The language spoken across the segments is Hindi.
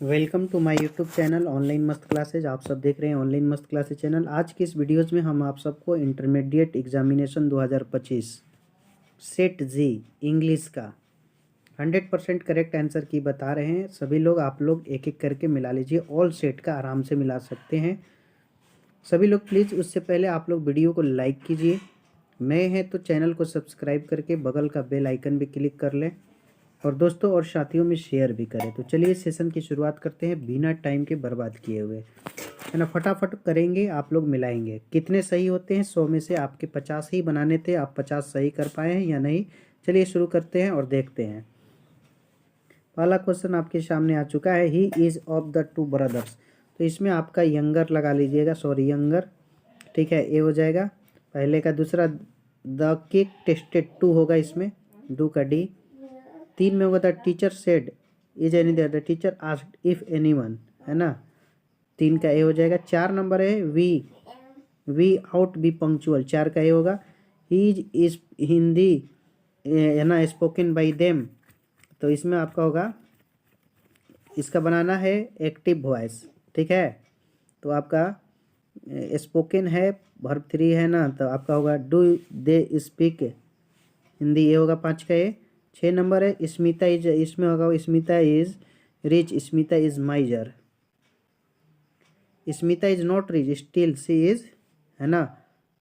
Welcome to my YouTube channel online मस्त क्लासेज। आप सब देख रहे हैं ऑनलाइन मस्त क्लासेज चैनल। आज की इस वीडियोज़ में हम आप सबको इंटरमीडिएट एग्जामिनेशन 2025 सेट जी इंग्लिश का 100% करेक्ट आंसर की बता रहे हैं। सभी लोग आप लोग एक एक करके मिला लीजिए। ऑल सेट का आराम से मिला सकते हैं सभी लोग। प्लीज़ उससे पहले आप लोग वीडियो को लाइक कीजिए, नए हैं तो चैनल को सब्सक्राइब करके बगल का बेल आइकन भी क्लिक कर लें और दोस्तों और साथियों में शेयर भी करें। तो चलिए सेशन की शुरुआत करते हैं बिना टाइम के बर्बाद किए हुए, है ना। फटाफट करेंगे, आप लोग मिलाएंगे। कितने सही होते हैं? 100 में से आपके 50 ही बनाने थे, आप 50 सही कर पाए हैं या नहीं? चलिए शुरू करते हैं और देखते हैं। पहला क्वेश्चन आपके सामने आ चुका है, he is of the two brothers. तो इसमें आपका यंगर लगा लीजिएगा, सॉरी यंगर, ठीक है, ए हो जाएगा पहले का। दूसरा द केक टेस्टेड, टू होगा इसमें, डू का डी। तीन में होगा the teacher said is any the teacher asked if anyone, है ना, तीन का ए हो जाएगा। 4 नंबर है वी आउट बी पंक्चुअल, 4 का ए होगा। ही इज हिंदी, है ना, स्पोकन बाई देम, तो इसमें आपका होगा, इसका बनाना है एक्टिव वॉइस, ठीक है। तो आपका स्पोकन है, वर्ब 3 है ना, तो आपका होगा डू दे स्पीक हिंदी, ये होगा 5 का ए। 6 नंबर है स्मिता इज, इसमें होगा Smita is rich, Smita is miser, Smita is not rich still she is, है ना,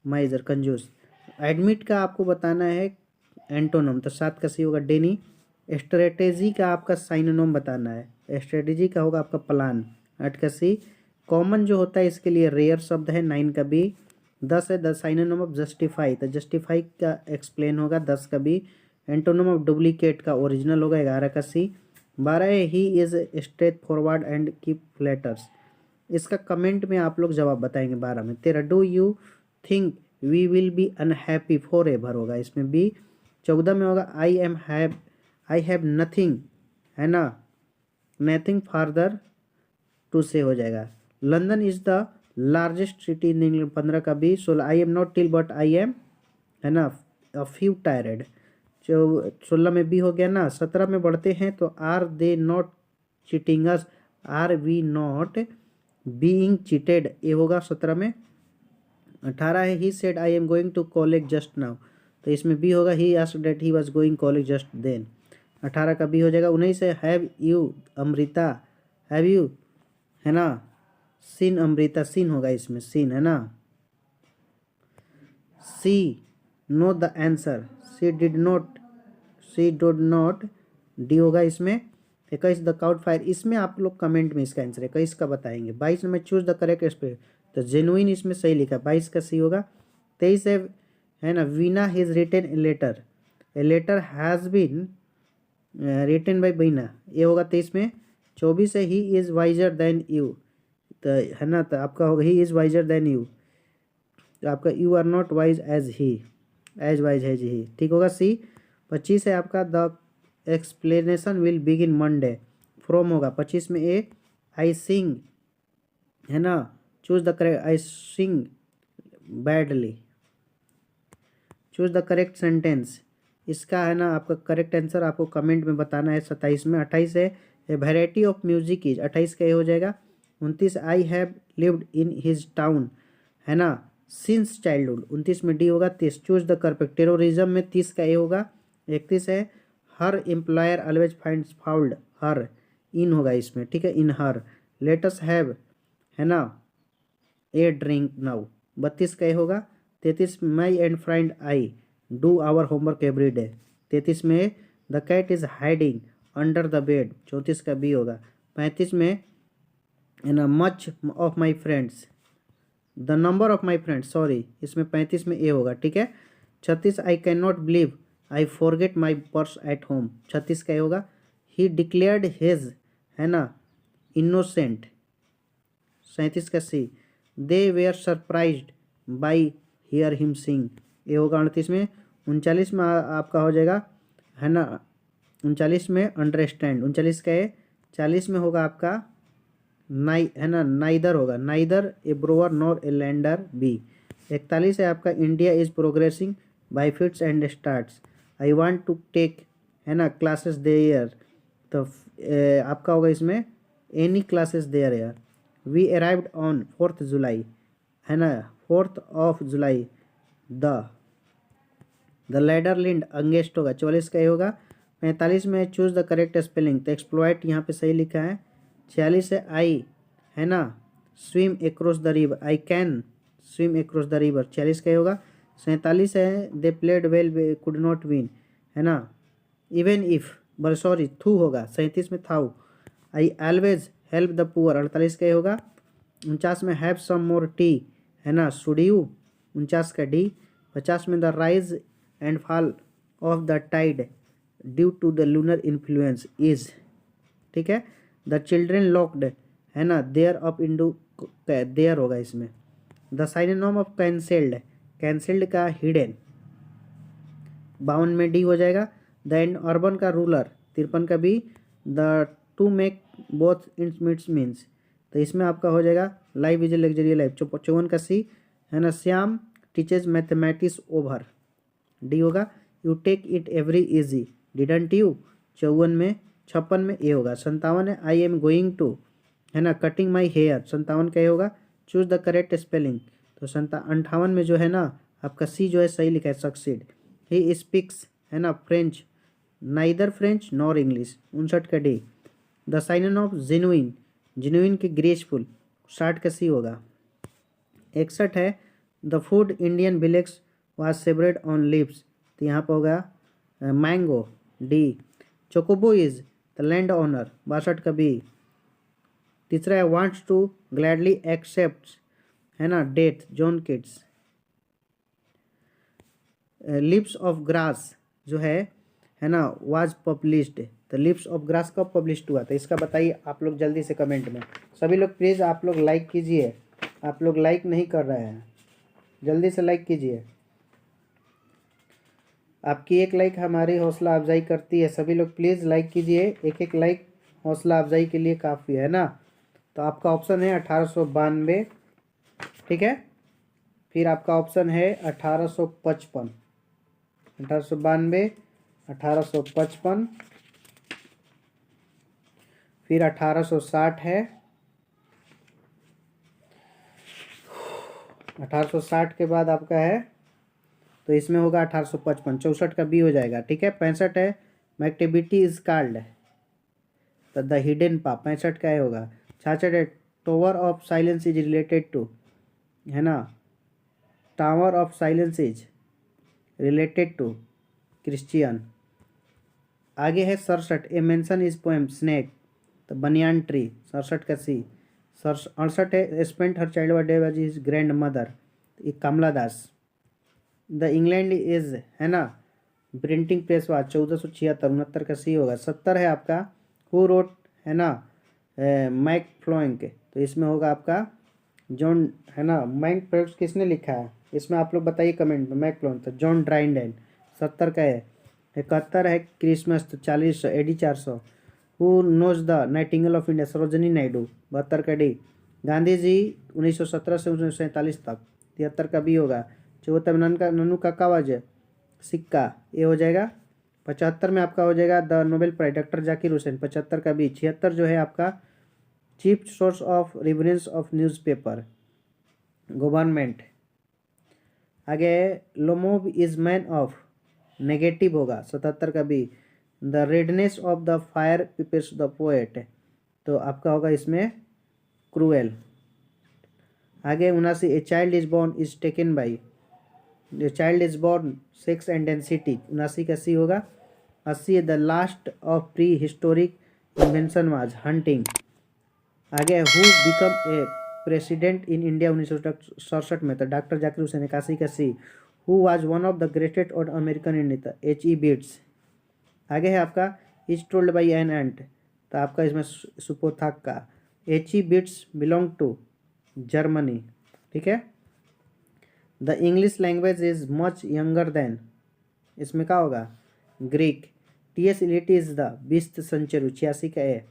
माइजर कंजूस। एडमिट का आपको बताना है एंटोनम, तो 7 का सी होगा डेनी। स्ट्रेटेजी का आपका साइनोनोम बताना है, स्ट्रेटेजी का होगा आपका प्लान, 8 का सी। कॉमन जो होता है इसके लिए रेयर शब्द है, 9 का बी। 10 है द साइनोनोम ऑफ जस्टिफाई, तो जस्टिफाई का एक्सप्लेन होगा, 10 का बी। एंटोनोम ऑफ डुप्लीकेट का ओरिजिनल होगा, 11 का सी। 12 है he is straightforward and keep letters, इसका कमेंट में आप लोग जवाब बताएंगे। 12 में। 13 do you think we will be unhappy forever होगा इसमें बी। 14 में होगा आई हैव नथिंग, है ना, नथिंग फार्दर टू से हो जाएगा। London is the largest city in England, 15 का B. 16 I am not till but I am, है ना, अ फ्यू टायर्ड, 16 में बी हो गया ना। 17 में बढ़ते हैं तो are they not cheating us, are we not being cheated, ये होगा 17 में। 18 है he said I am going to college just now, तो इसमें बी होगा he asked that he was going college just then, 18 का बी हो जाएगा। 19 है have you Amrita, have you, है ना, सीन अमृता, सीन होगा इसमें, सीन, है ना। She know the answer, she did not, D होगा इसमें। 21 द काउट फायर, इसमें आप लोग कमेंट में इसका आंसर 21 का बताएंगे। 22 में चूज द करेक्ट स्पेलिंग, तो जेनुइन इसमें सही लिखा, 22 का सी होगा। 23 है ना, Veena has written a letter has been written by Beena, ये होगा 23 में। 24 है he is wiser than you, तो है ना, तो आपका होगा he is wiser than you, तो आपका you are not wise as he, as wise as he, ठीक होगा सी। 25 है आपका the explanation will begin Monday, from होगा 25 में ए। आई सिंग, है ना, choose the correct, I sing badly, choose the correct sentence, इसका है ना आपका करेक्ट आंसर आपको कमेंट में बताना है 27 में। 28 है a variety of music is, 28 का ये हो जाएगा। 29 I have lived in his town, है ना, सिंस चाइल्डहुड, 29 में डी होगा। 30 चूज द करेक्ट, टेररिज्म में 30 का ए होगा। 31 है हर एम्प्लॉयर ऑलवेज फाइंड्स फाउल्ट, हर इन होगा इसमें, ठीक है, इन हर। लेटस हैव, है ना, ए ड्रिंक नाउ, 32 का ए होगा। 33 my and friend I do our homework every day, 33 में the cat is hiding under the bed, 34 का बी होगा। 35 में, है ना, much of my friends, the number of my friends, sorry, इसमें 35 में ए होगा, ठीक है। 36 I can not believe I forget my purse at home, 36 का ए होगा। ही डिक्लेयर्ड हिज, है ना, इनोसेंट, 37 का C. They were surprised by hear him sing, ये होगा 38 में। 39 में आपका हो जाएगा, है ना, 39 में अंडरस्टैंड, 39 का ए। 40 में होगा आपका है ना, नाइदर होगा, neither a borrower nor a lender B. 41 है आपका India is progressing by fits and starts, I want to take, है ना, क्लासेस दे ईयर, तो आपका होगा इसमें एनी क्लासेस देयर यार। We arrived on 4th July, है ना, 4th of July. The ladder leaned against होगा, 44 का ये होगा। 45 में चूज द करेक्ट स्पेलिंग, तो एक्सप्लॉइट यहाँ पे सही लिखा है। 46 है आई, है ना, swim across the river, I can swim across the river, 46 का ये होगा। 47 है they played well could not win, है ना, इवन इफ, बल सॉरी थू होगा, 37 में thou. I always help the poor, 48 का ये होगा। 49 में हैव सम मोर टी, है ना, शुड यू, 49 का डी। 50 में the rise and fall of the tide due to the lunar influence is, ठीक है। द चिल्ड्रेन लॉक्ड, है ना, देयर अप इंटू, देयर होगा इसमें। The synonym of cancelled, cancelled का हिडन, 52 में डी हो जाएगा। द एंड अर्बन का रूलर, 53 का B. The to make both its means, तो इसमें आपका हो जाएगा life is a luxury life, 54 का सी, है ना। Shyam teaches mathematics over, D होगा। You take it every easy, didn't you, 54 में। 56 में ए होगा। 57 है आई एम गोइंग टू, है ना, कटिंग माई हेयर, 57 का ए होगा। चूज द करेक्ट स्पेलिंग, तो 58 में जो है ना आपका सी जो है सही लिखा है, सक्सीड। ही स्पीक्स, है ना, French, neither French nor English, 59 का D. The sign of genuine, genuine की ग्रेसफुल, 60 का सी होगा। 61 है the food Indian village was savoured on lips, तो यहाँ पर होगा मैंगो, डी। चोकोबो इज द लैंड ऑनर, 62 का बी। तीसरा है वांट्स टू ग्लैडली एक्सेप्ट, है ना, death, John Keats. Lips of grass जो है ना, वाज पब्लिश्ड, तो लिप्स ऑफ ग्रास कब पब्लिश्ड हुआ, तो इसका बताइए आप लोग जल्दी से कमेंट में। सभी लोग प्लीज़ आप लोग लाइक कीजिए, आप लोग लाइक नहीं कर रहे हैं, जल्दी से लाइक कीजिए। आपकी एक लाइक हमारी हौसला अफजाई करती है। सभी लोग प्लीज़ लाइक कीजिए, एक एक लाइक हौसला अफजाई के लिए काफ़ी है ना। तो आपका ऑप्शन है 1892, ठीक है। फिर आपका ऑप्शन है 1855, 1892, 1855, फिर 1860 है, 1860 के बाद आपका है, तो इसमें होगा 1855, 64 का बी हो जाएगा, ठीक है। 65 है मैक्टिविटी इज कॉल्ड द हिडन पा, 65 का होगा। 66 है tower of silence is related to, है ना, tower of silence is related to Christian. आगे है 67 a mention is poem snake, तो बनियान ट्री, 67 का सी। 68 है spent her childhood day with his grandmother, ये Kamala Das. The England is, है ना, प्रिंटिंग प्रेस वाज, 1476, 69 का सी होगा। 70 है आपका हु रोट, है ना, मैक फ्लोइंक, तो इसमें होगा आपका जॉन, है ना, मैक फ्लोइंक किसने लिखा है इसमें आप लोग बताइए कमेंट में। मैक फ्लोइंक तो जॉन ड्राइंडेन, 70 का है। 71 है क्रिसमस, तो 40, AD 400। Who knows the nightingale of India, Sarojini Naidu, 72 का डी। गांधी जी 1917 से 1947 तक, 73 का बी होगा। 74 में नन्नू काकावाज सिक्का, ये हो जाएगा। 75 में आपका हो जाएगा the Nobel prize doctor Zakir Hussain, 75 का बी। 76 जो है आपका chief source of reference of newspaper government. आगे लोमोव इज मैन ऑफ, नेगेटिव होगा, 77 का B. The redness of the fire pipes the poet, तो आपका होगा इसमें क्रूएल। आगे 79 a child is born is taken by, the child is born sex and density, 79 का सी होगा। 80 the last of pre historic invention was hunting. आगे who become a president in India 1967 में, तो डॉक्टर जाकिर हुसैन, 81 का C. Who was one of the greatest और अमेरिकन इंडिया, H.E. बिट्स। आगे है आपका is told by an ant, तो आपका इसमें सुपोथाक का। H.E. Bits belong to Germany, ठीक है। The English language is much younger than, इसमें क्या होगा Greek. T.S. Eliot is the 20th century, 86 का है।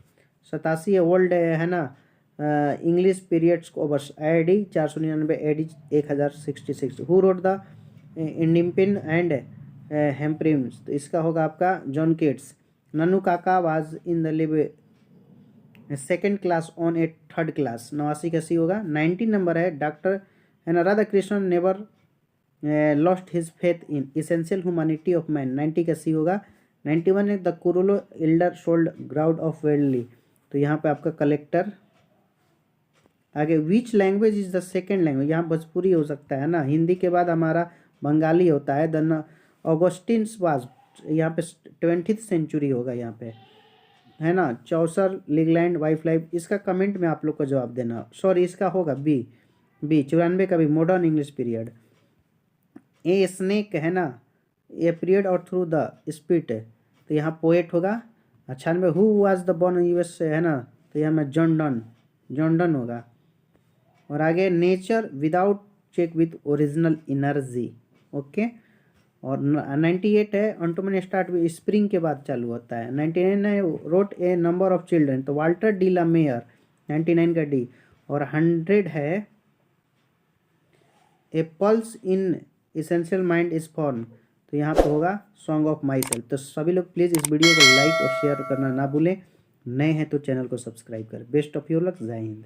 87 है वर्ल्ड, है ना, English periods over, AD 499, AD 1066। Who wrote the इंडिपेंड एंड हेम्प्रिम्स, तो इसका होगा आपका John Keats. Nannu Kaka was in the second class on a third class, 89 का सी होगा। 90 नंबर है डॉक्टर है ना, Radhakrishnan never lost his faith in essential humanity of man, 90 का सी होगा। 91 है द कुरुलो एल्डर सोल्ड ग्राउड ऑफ वेडली, तो यहाँ पे आपका कलेक्टर। आगे which language is the second language, यहाँ भोजपुरी हो सकता है ना, हिंदी के बाद हमारा बंगाली होता है। देन ऑगस्टिन्स वाज, यहाँ पे 20th सेंचुरी होगा यहाँ पे, है ना। चौसर लिगलैंड वाइल्ड लाइफ, इसका कमेंट में आप लोग को जवाब देना। सॉरी इसका होगा बी, 94 का भी modern English period. A snake है ना, ए पीरियड और थ्रू द स्पिट, तो यहाँ पोएट होगा। 96 who was the born US से है ना, तो यहाँ में जॉन डन होगा। और आगे nature without check with original energy, okay. और 98 है ऑटोमन स्टार्ट विद स्प्रिंग के बाद चालू होता है। 99 है wrote a number of children, तो वाल्टर डी ला मेयर, 99 का डी। और 100 है a pulse in essential mind is form, तो यहाँ पे होगा सॉन्ग ऑफ माई सेल्फ। तो सभी लोग प्लीज़ इस वीडियो को लाइक और शेयर करना ना भूलें, नए हैं तो चैनल को सब्सक्राइब करें। बेस्ट ऑफ योर लक, जय हिंद।